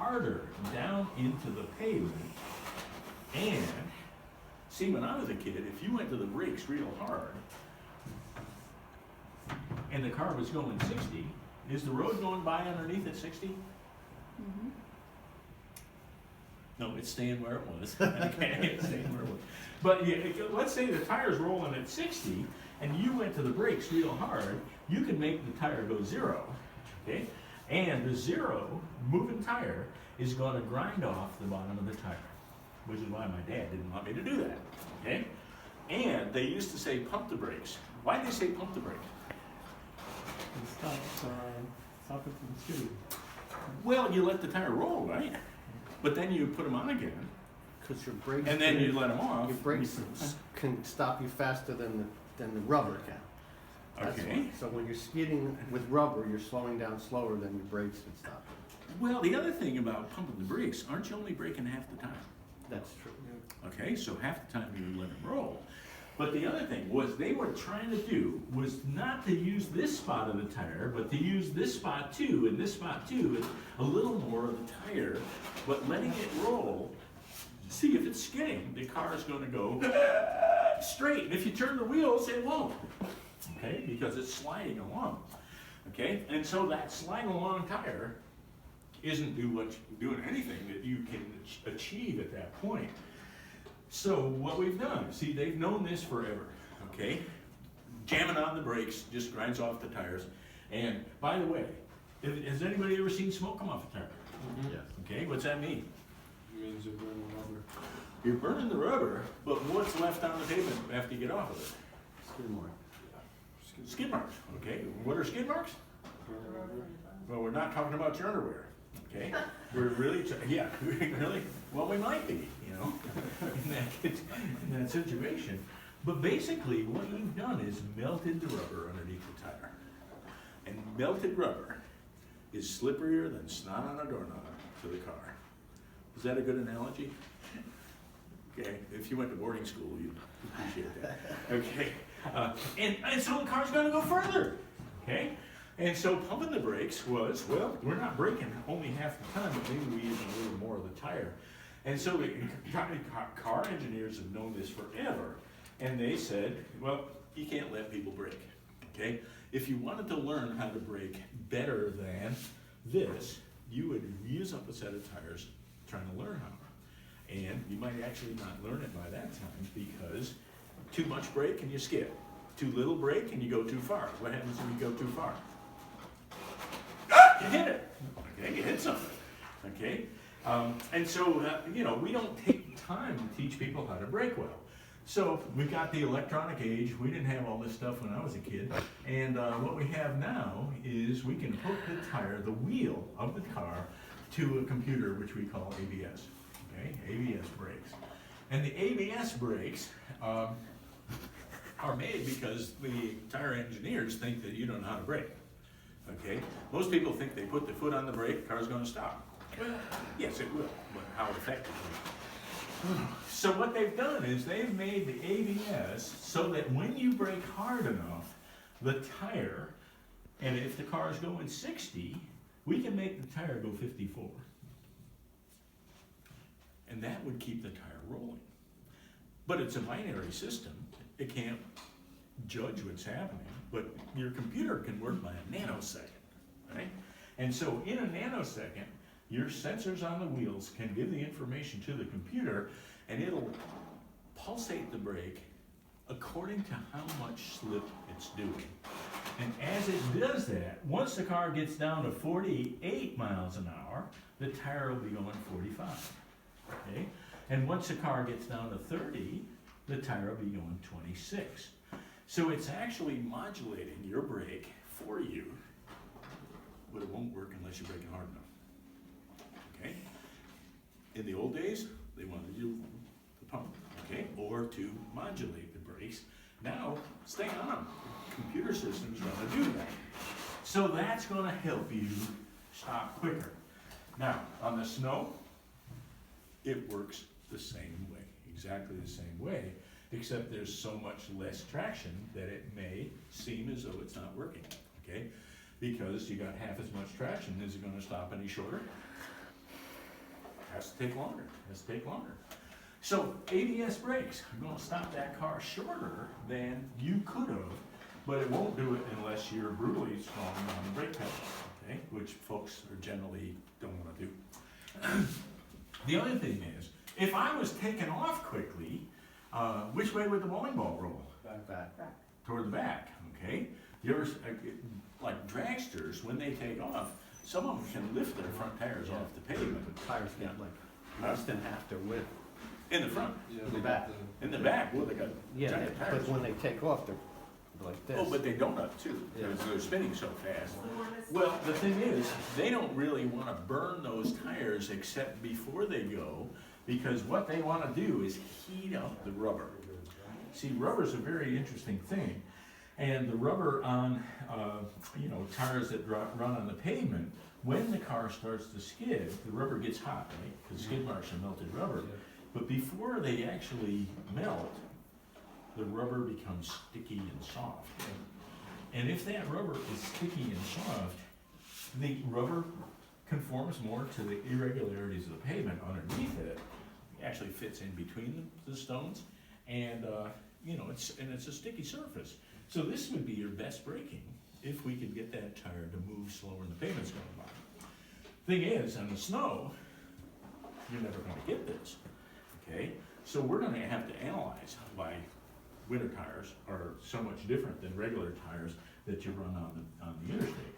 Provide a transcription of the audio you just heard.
harder down into the pavement. And see, when I was a kid, if you went to the brakes real hard and the car was going 60, is the road going by underneath at 60? Mm-hmm. No, it's staying where it was. Okay, it's staying where it was. But yeah, let's say the tire's rolling at 60 and you went to the brakes real hard, you can make the tire go 0, okay? And the 0 moving tire is going to grind off the bottom of the tire, which is why my dad didn't want me to do that, okay? And they used to say pump the brakes. Why did they say pump the brake? It stop it from skidding. Well, you let the tire roll, right? But then you put them on again, Because your brakes. and then you let them off. Your brakes can stop you faster than the rubber can. That's Okay. why. So when you're skidding with rubber, you're slowing down slower than your brakes can stop you. Well, the other thing about pumping the brakes, aren't you only braking half the time? That's true. Okay, so half the time you let them roll. But the other thing was they were trying to do was not to use this spot of the tire, but to use this spot too, and this spot too, and a little more of the tire, but letting it roll. See, if it's skidding, the car is going to go straight. And if you turn the wheels, it won't. Okay, because it's sliding along. Okay, and so that sliding along tire isn't doing anything that you can achieve at that point. So what we've done, see, they've known this forever, okay? Jamming on the brakes just grinds off the tires. And by the way, has anybody ever seen smoke come off a tire? Mm-hmm. Yes. Okay, what's that mean? It means you're burning rubber. You're burning the rubber, but what's left on the pavement after you get off of it? Skid mark. Skid marks, okay? What are skid marks? Burning rubber. Well, we're not talking about your underwear, okay? We're really, yeah, really, well, we might be, you know, in that situation. But basically, what you've done is melted the rubber underneath the tire. And melted rubber is slipperier than snot on a doorknob to the car. Is that a good analogy? Okay, if you went to boarding school, you'd appreciate that. Okay, and so the car's gonna go further, okay? And so pumping the brakes was, well, we're not braking only half the time, but maybe we use a little more of the tire. And so the car engineers have known this forever. And they said, well, you can't let people brake, okay? If you wanted to learn how to brake better than this, you would use up a set of tires trying to learn how. And you might actually not learn it by that time because too much brake and you skid. Too little brake and you go too far. What happens when you go too far? You hit it, okay? You hit something, okay? And so, you know, we don't take time to teach people how to brake well. So we got the electronic age. We didn't have all this stuff when I was a kid. And what we have now is we can hook the tire, the wheel of the car, to a computer, which we call ABS, okay? ABS brakes. And the ABS brakes are made because the tire engineers think that you don't know how to brake. Okay, most people think they put the foot on the brake, the car's going to stop. Well, yes, it will, but how effectively? So what they've done is they've made the ABS so that when you brake hard enough, the tire, and if the car is going 60, we can make the tire go 54. And that would keep the tire rolling. But it's a binary system. It can't judge what's happening, but your computer can work by a nanosecond, right? And so in a nanosecond, your sensors on the wheels can give the information to the computer and it'll pulsate the brake according to how much slip it's doing. And as it does that, once the car gets down to 48 miles an hour, the tire will be going 45, okay? And once the car gets down to 30, the tire will be going 26. So it's actually modulating your brake for you, but it won't work unless you're braking hard enough, okay? In the old days, they wanted you to pump, okay, or to modulate the brakes. Now, stay on them. Computer system's gonna do that. So that's gonna help you stop quicker. Now, on the snow, it works the same way, exactly the same way, except there's so much less traction that it may seem as though it's not working, okay? Because you got half as much traction. Is it gonna stop any shorter? has to take longer, has to take longer. So ABS brakes are gonna stop that car shorter than you could have, but it won't do it unless you're brutally strong on the brake pedal, okay? Which folks are generally don't wanna do. The other thing is, if I was taken off quickly, which way would the bowling ball roll? Back. Toward the back, okay? You ever, like dragsters, when they take off, some of them can lift their front tires off the pavement. The tires get like less than half their width. In the front, Yeah, The they back. got in the back, well, they got Yeah, giant tires. but when they take off, they're like this. Oh, but they donut too, because Yeah. they're spinning so fast. Well, the thing is, they don't really wanna burn those tires except before they go, because what they wanna do is heat up the rubber. See, rubber's a very interesting thing, and the rubber on, tires that run on the pavement, when the car starts to skid, the rubber gets hot, right? Because skid marks are melted rubber. But before they actually melt, the rubber becomes sticky and soft. And if that rubber is sticky and soft, the rubber conforms more to the irregularities of the pavement underneath it. It actually fits in between the stones, and it's a sticky surface. So this would be your best braking if we could get that tire to move slower and the pavement's going by. Thing is, on the snow, you're never going to get this. Okay, so we're going to have to analyze why winter tires are so much different than regular tires that you run on the interstate.